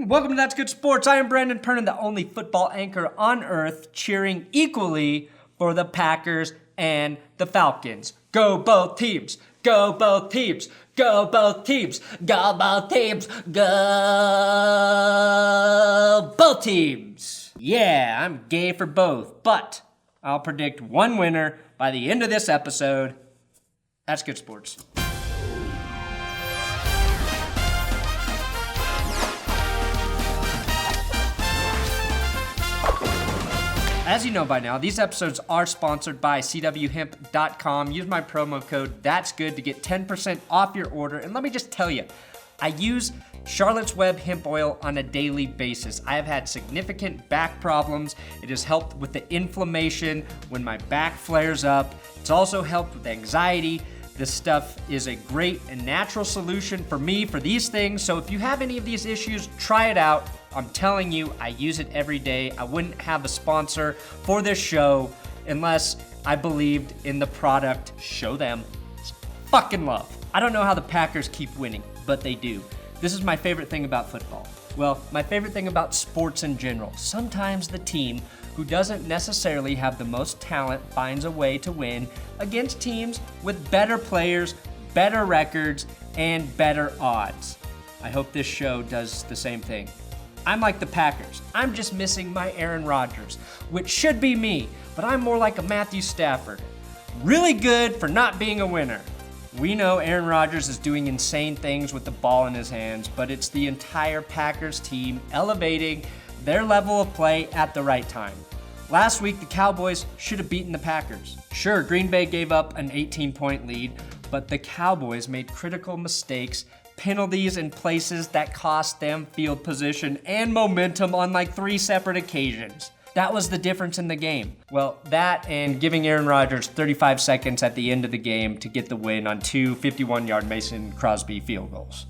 Welcome to That's Good Sports. I am Brandon Pernin, the only football anchor on earth, cheering equally for the Packers and the Falcons. Go both teams! Go both teams! Go both teams! Go both teams! Go both teams! Yeah, I'm gay for both, but I'll predict one winner by the end of this episode. That's Good Sports. As you know by now, these episodes are sponsored by CWHemp.com. Use my promo code ThatsGood to get 10% off your order. And let me just tell you, I use Charlotte's Web hemp oil on a daily basis. I have had significant back problems. It has helped with the inflammation when my back flares up. It's also helped with anxiety. This stuff is a great and natural solution for me for these things. So if you have any of these issues, try it out. I'm telling you, I use it every day. I wouldn't have a sponsor for this show unless I believed in the product. Show them fucking love. I don't know how the Packers keep winning, but they do. This is my favorite thing about football. Well, my favorite thing about sports in general. Sometimes the team who doesn't necessarily have the most talent finds a way to win against teams with better players, better records, and better odds. I hope this show does the same thing. I'm like the Packers. I'm just missing my Aaron Rodgers, which should be me, but I'm more like a Matthew Stafford. Really good for not being a winner. We know Aaron Rodgers is doing insane things with the ball in his hands, but it's the entire Packers team elevating their level of play at the right time. Last week, the Cowboys should have beaten the Packers. Sure, Green Bay gave up an 18-point lead, but the Cowboys made critical mistakes, penalties in places that cost them field position and momentum on like 3 separate occasions. That was the difference in the game. Well, that and giving Aaron Rodgers 35 seconds at the end of the game to get the win on 2 51-yard Mason Crosby field goals.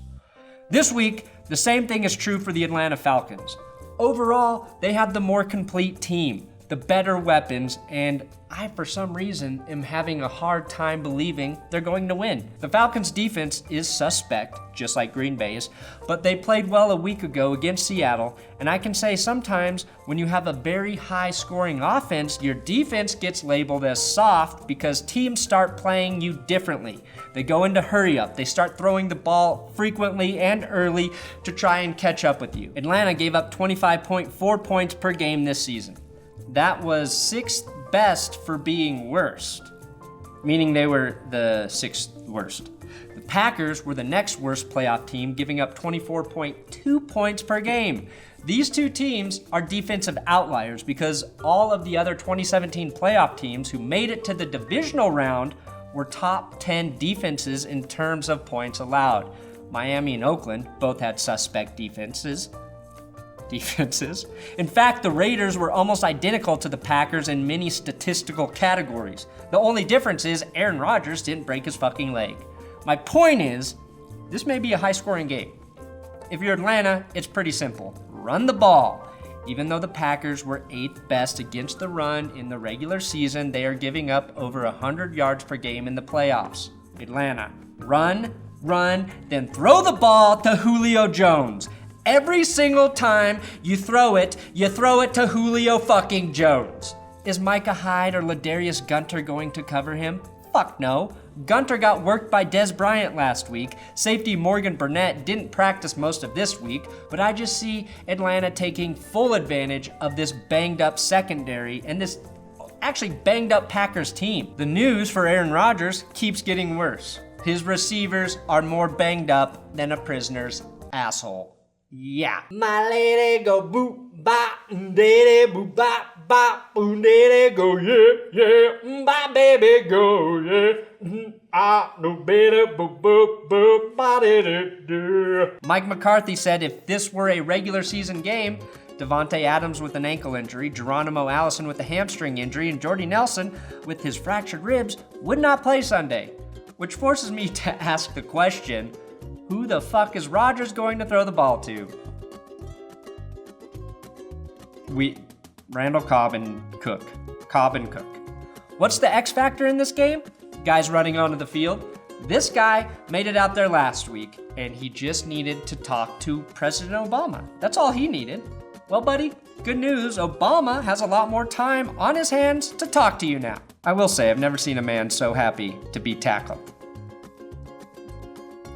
This week, the same thing is true for the Atlanta Falcons. Overall, they have the more complete team, the better weapons, and I, for some reason, am having a hard time believing they're going to win. The Falcons' defense is suspect, just like Green Bay's, but they played well a week ago against Seattle, and I can say sometimes when you have a very high-scoring offense, your defense gets labeled as soft because teams start playing you differently. They go into hurry up. They start throwing the ball frequently and early to try and catch up with you. Atlanta gave up 25.4 points per game this season. That was 6th best for being worst, meaning they were the 6th worst. The Packers were the next worst playoff team, giving up 24.2 points per game. These two teams are defensive outliers because all of the other 2017 playoff teams who made it to the divisional round were top 10 defenses in terms of points allowed. Miami and Oakland both had suspect defenses. In fact, the Raiders were almost identical to the Packers in many statistical categories. The only difference is Aaron Rodgers didn't break his fucking leg. My point is, this may be a high-scoring game. If you're Atlanta, it's pretty simple. Run the ball. Even though the Packers were 8th best against the run in the regular season, they are giving up over 100 yards per game in the playoffs. Atlanta, run, then throw the ball to Julio Jones. Every single time you throw it to Julio fucking Jones. Is Micah Hyde or Ladarius Gunter going to cover him? Fuck no. Gunter got worked by Des Bryant last week. Safety Morgan Burnett didn't practice most of this week, but I just see Atlanta taking full advantage of this banged up secondary and this actually banged up Packers team. The news for Aaron Rodgers keeps getting worse. His receivers are more banged up than a prisoner's asshole. Yeah. My lady go boop bop, daddy boop bop bop, daddy go yeah, my baby go yeah. I know better boop boop boop, ba-da-da-da. Mike McCarthy said if this were a regular season game, Davante Adams with an ankle injury, Geronimo Allison with a hamstring injury, and Jordy Nelson with his fractured ribs would not play Sunday. Which forces me to ask the question, who the fuck is Rodgers going to throw the ball to? Randall Cobb and Cook. What's the X factor in this game? Guys running onto the field? This guy made it out there last week, and he just needed to talk to President Obama. That's all he needed. Well, buddy, good news. Obama has a lot more time on his hands to talk to you now. I will say, I've never seen a man so happy to be tackled.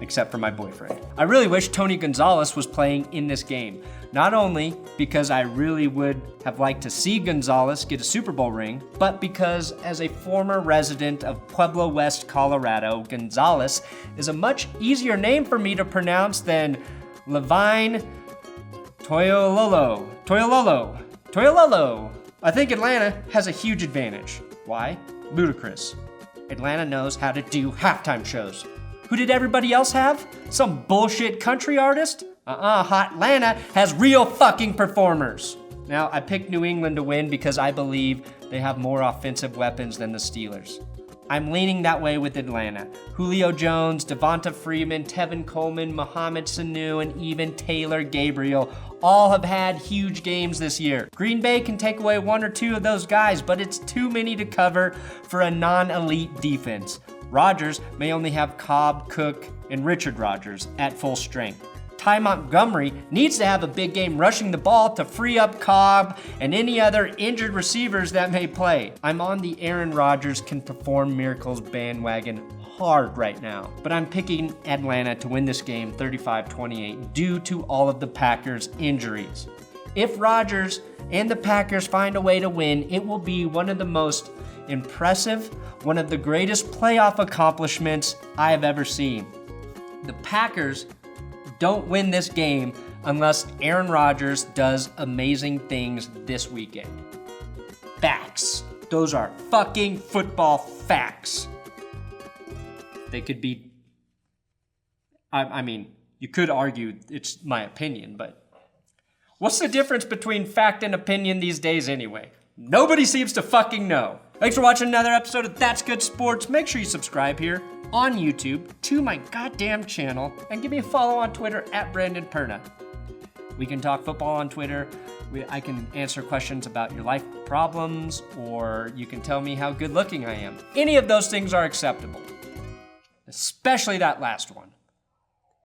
Except for my boyfriend. I really wish Tony Gonzalez was playing in this game. Not only because I really would have liked to see Gonzalez get a Super Bowl ring, but because as a former resident of Pueblo West, Colorado, Gonzalez is a much easier name for me to pronounce than Levine Toilolo. I think Atlanta has a huge advantage. Why? Ludicrous. Atlanta knows how to do halftime shows. Who did everybody else have? Some bullshit country artist? Hot Atlanta has real fucking performers. Now, I picked New England to win because I believe they have more offensive weapons than the Steelers. I'm leaning that way with Atlanta. Julio Jones, Devonta Freeman, Tevin Coleman, Muhamad Sanu, and even Taylor Gabriel all have had huge games this year. Green Bay can take away one or two of those guys, but it's too many to cover for a non-elite defense. Rodgers may only have Cobb, Cook, and Richard Rodgers at full strength. Ty Montgomery needs to have a big game rushing the ball to free up Cobb and any other injured receivers that may play. I'm on the Aaron Rodgers can perform miracles bandwagon hard right now, but I'm picking Atlanta to win this game 35-28 due to all of the Packers' injuries. If Rodgers and the Packers find a way to win, it will be one of the most impressive, one of the greatest playoff accomplishments I have ever seen. The Packers don't win this game unless Aaron Rodgers does amazing things this weekend. Facts. Those are fucking football facts. They could be, I mean, you could argue it's my opinion, but what's the difference between fact and opinion these days anyway? Nobody seems to fucking know. Thanks for watching another episode of That's Good Sports. Make sure you subscribe here on YouTube to my goddamn channel and give me a follow on Twitter at Brandon Perna. We can talk football on Twitter. I can answer questions about your life problems, or you can tell me how good looking I am. Any of those things are acceptable, especially that last one.